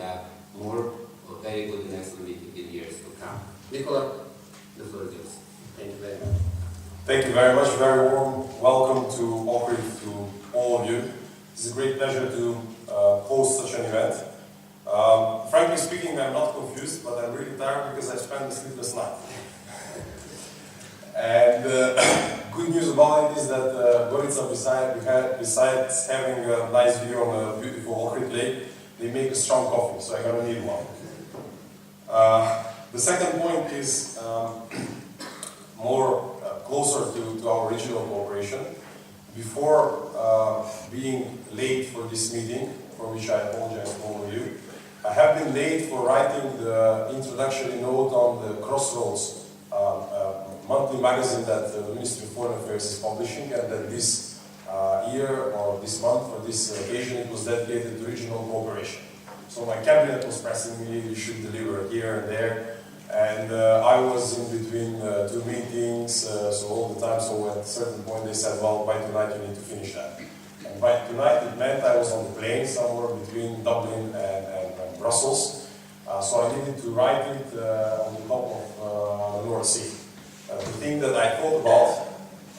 have more very good and excellent meetings in years to come. Nicola, the floor is yours. Thank you very much. Thank you very much. Very warm welcome to Ohrid, to all of you. It's a great pleasure to host such an event. Frankly speaking, I'm not confused, but I'm really tired because I spent a sleepless night. And good news about it is that Gorica, besides having a nice view on a beautiful Ohrid lake, they make a strong coffee, so I'm gonna need one. The second point is more closer to our regional cooperation. Before being late for this meeting, for which I apologize to all of you, I have been late for writing the introductory note on the Crossroads monthly magazine that the Ministry of Foreign Affairs is publishing, and that this year or this month, for this occasion, it was dedicated to regional cooperation. So my cabinet was pressing me, you should deliver here and there, and I was in between two meetings, so all the time, so at a certain point they said, well, by tonight you need to finish that. And by tonight it meant I was on the plane somewhere between Dublin and Brussels, so I needed to write it on the top of the North Sea. The thing that I thought about,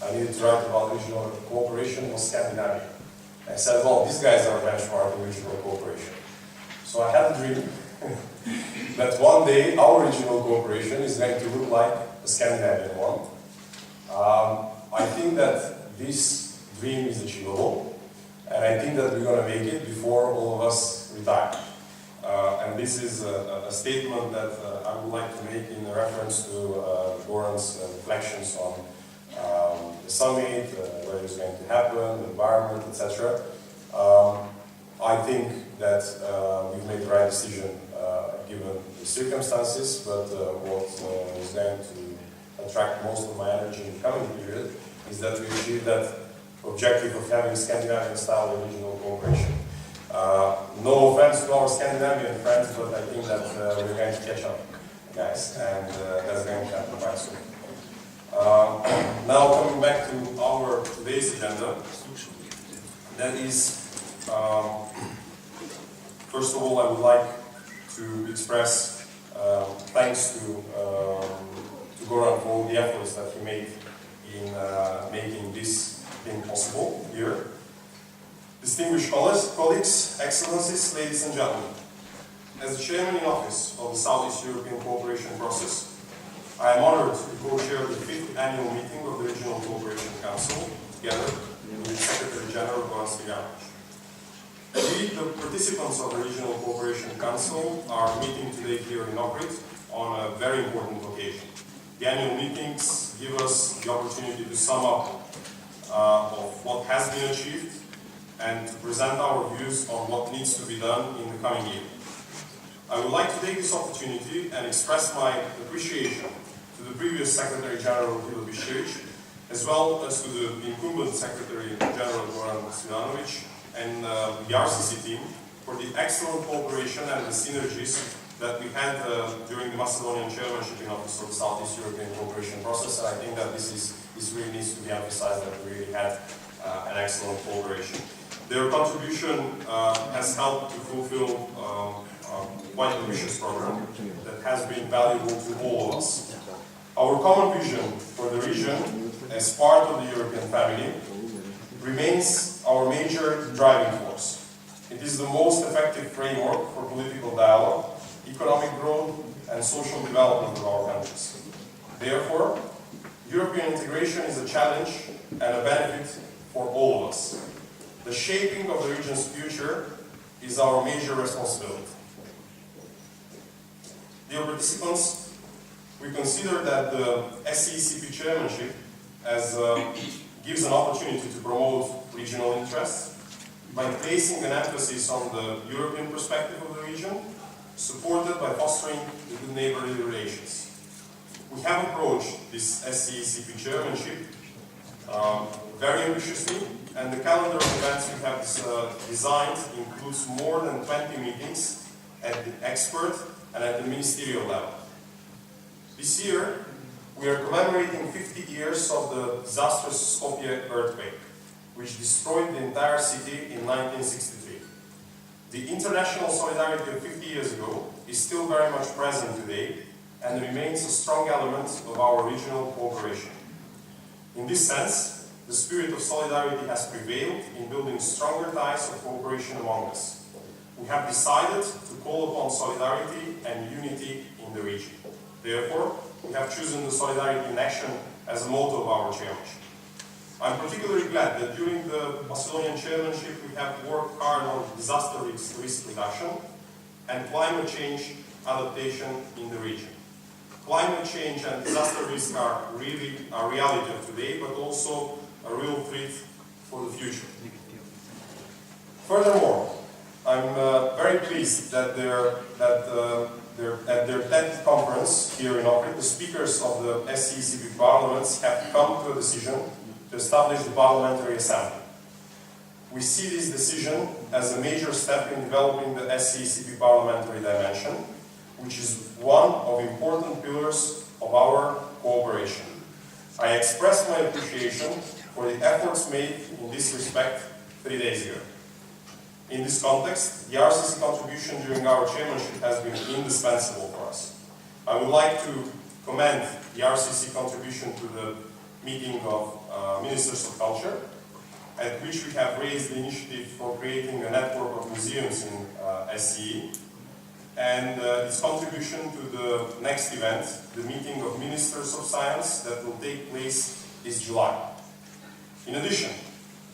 I needed to write about regional cooperation, was Scandinavia. I said, well, these guys are benchmarking regional cooperation. So I had a dream that one day our regional cooperation is going to look like a Scandinavian one. I think that this dream is achievable, and I think that we're going to make it before all of us retire. And this is a statement that I would like to make in reference to Goran's reflections on the summit, where it's going to happen, the environment, etc. I think that we've made the right decision given the circumstances, but what is going to attract most of my energy in the coming period is that we achieve that objective of having Scandinavian-style regional cooperation. No offense to our Scandinavian friends, but I think that we're going to catch up, guys, and that's going to happen quite soon. Now coming back to our today's agenda, that is, first of all, I would like to express thanks to Goran for all the efforts that he made in making this thing possible here. Distinguished colleagues, excellencies, ladies and gentlemen, as the chairman in office of the Southeast European Cooperation Process, I am honored to co-chair the 5th annual meeting of the Regional Cooperation Council, together with Secretary General Goran Stojanovic. We, the participants of the Regional Cooperation Council, are meeting today here in Ohrid on a very important occasion. The annual meetings give us the opportunity to sum up of what has been achieved and to present our views on what needs to be done in the coming year. I would like to take this opportunity and express my appreciation to the previous Secretary General as well as to the incumbent Secretary General Goran Stojanovic and the RCC team for the excellent cooperation and the synergies that we had during the Macedonian chairmanship in office of the Southeast European Cooperation Process, and I think that this really needs to be emphasized, that we really had an excellent cooperation. Their contribution has helped to fulfill quite an ambitious program that has been valuable to all of us. Our common vision for the region as part of the European family remains our major driving force. It is the most effective framework for political dialogue, economic growth, and social development of our countries. Therefore, European integration is a challenge and a benefit for all of us. The shaping of the region's future is our major responsibility. Dear participants, we consider that the SECP chairmanship gives an opportunity to promote regional interests by placing an emphasis on the European perspective of the region, supported by fostering the good neighborly relations. We have approached this SECP chairmanship very ambitiously, and the calendar of events we have designed includes more than 20 meetings at the expert and at the ministerial level. This year, we are commemorating 50 years of the disastrous Skopje earthquake, which destroyed the entire city in 1963. The international solidarity of 50 years ago is still very much present today and remains a strong element of our regional cooperation. In this sense, the spirit of solidarity has prevailed in building stronger ties of cooperation among us. We have decided to call upon solidarity and unity in the region. Therefore, we have chosen the solidarity in action as a motto of our chairmanship. I'm particularly glad that during the Macedonian chairmanship we have worked hard on disaster risk reduction and climate change adaptation in the region. Climate change and disaster risk are really a reality of today, but also a real threat for the future. Furthermore, I'm very pleased that at their 10th conference here in Ohrid, the speakers of the SCCP parliaments have come to a decision to establish the Parliamentary Assembly. We see this decision as a major step in developing the SCCP parliamentary dimension, which is one of the important pillars of our cooperation. I express my appreciation for the efforts made in this respect 3 days ago. In this context, the RCC contribution during our chairmanship has been indispensable for us. I would like to commend the RCC contribution to the meeting of Ministers of Culture, at which we have raised the initiative for creating a network of museums in SCE, and its contribution to the next event, the meeting of Ministers of Science, that will take place this July. In addition,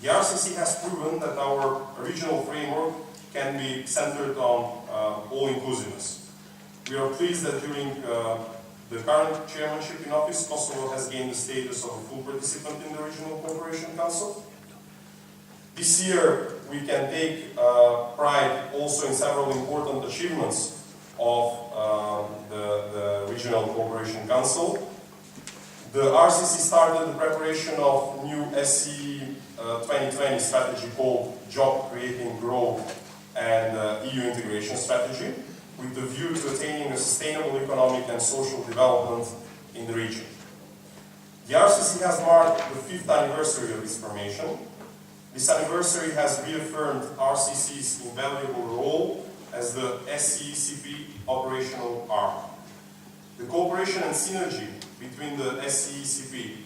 the RCC has proven that our regional framework can be centered on all-inclusiveness. We are pleased that during the current chairmanship in office, Kosovo has gained the status of a full participant in the Regional Cooperation Council. This year, we can take pride also in several important achievements of the Regional Cooperation Council. The RCC started the preparation of new SCE 2020 strategy called Job Creating Growth and EU Integration Strategy, with the view to attaining a sustainable economic and social development in the region. The RCC has marked the 5th anniversary of its formation. This anniversary has reaffirmed RCC's invaluable role as the SCCP operational arm. The cooperation and synergy between the SCCP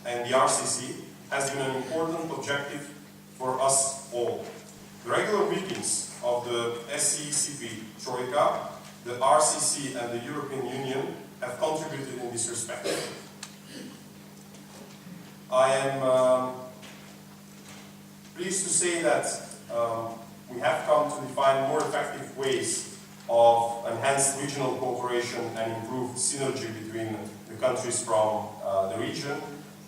and the RCC has been an important objective for us all. The regular meetings of the SCCP Troika, the RCC and the European Union have contributed in this respect. I am pleased to say that we have come to define more effective ways of enhanced regional cooperation and improved synergy between the countries from the region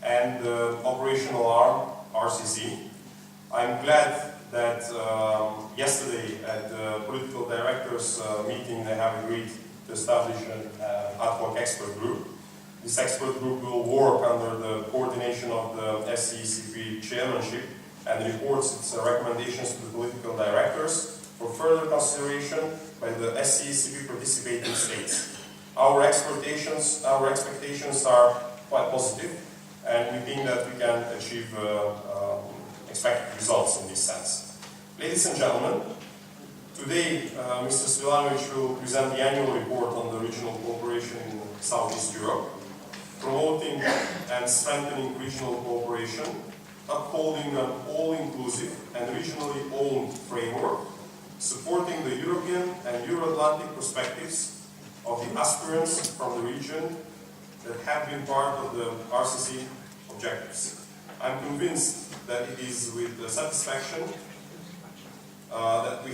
and the operational arm, RCC. I'm glad that yesterday at the political directors meeting they have agreed to establish an ad hoc expert group. This expert group will work under the coordination of the SCCP chairmanship and reports its recommendations to the political directors for further consideration by the SCCP participating states. Our expectations are quite positive, and we think that we can achieve expected results in this sense. Ladies and gentlemen, today Mr. Svilanovic will present the annual report on the regional cooperation in Southeast Europe, promoting and strengthening regional cooperation, upholding an all-inclusive and regionally owned framework, supporting the European and Euro-Atlantic perspectives of the aspirants from the region that have been part of the RCC objectives. I'm convinced that it is with satisfaction that we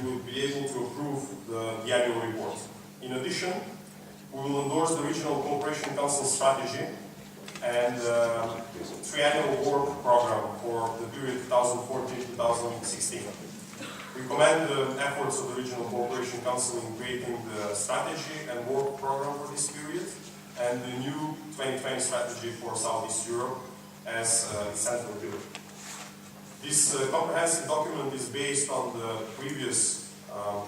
will be able to approve the annual report. In addition, we will endorse the Regional Cooperation Council strategy and triennial work program for the period 2014-2016. We commend the efforts of the Regional Cooperation Council in creating the strategy and work program for this period and the new 2020 strategy for Southeast Europe as the central pillar. This comprehensive document is based on the previous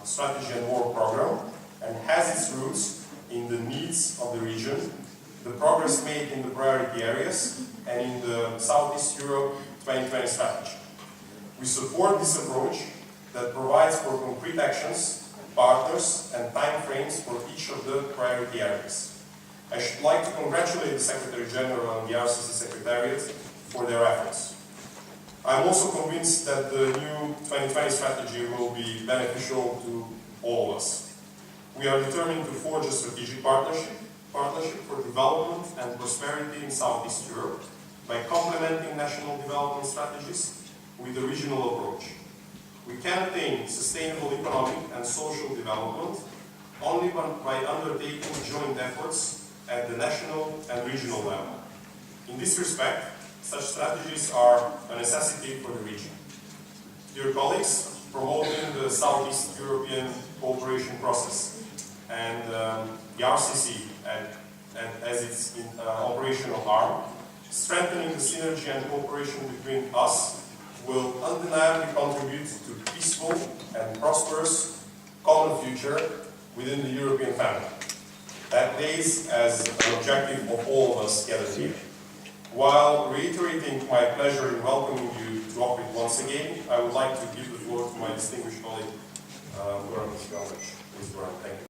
strategy and work program and has its roots in the needs of the region, the progress made in the priority areas, and in the Southeast Europe 2020 strategy. We support this approach that provides for concrete actions, partners, and time frames for each of the priority areas. I should like to congratulate the Secretary General and the RCC Secretariat for their efforts. I'm also convinced that the new 2020 strategy will be beneficial to all of us. We are determined to forge a strategic partnership for development and prosperity in Southeast Europe by complementing national development strategies with a regional approach. We can attain sustainable economic and social development only by undertaking joint efforts at the national and regional level. In this respect, such strategies are a necessity for the region. Dear colleagues, promoting the Southeast European cooperation process and the RCC as its operational arm, strengthening the synergy and cooperation between us will undeniably contribute to peaceful and prosperous common future within the European family. That lays as an objective of all of us gathered here. While reiterating my pleasure in welcoming you to Ohrid once again, I would like to give the floor to my distinguished colleague, Goran Mishkovic. Please, Goran, thank you.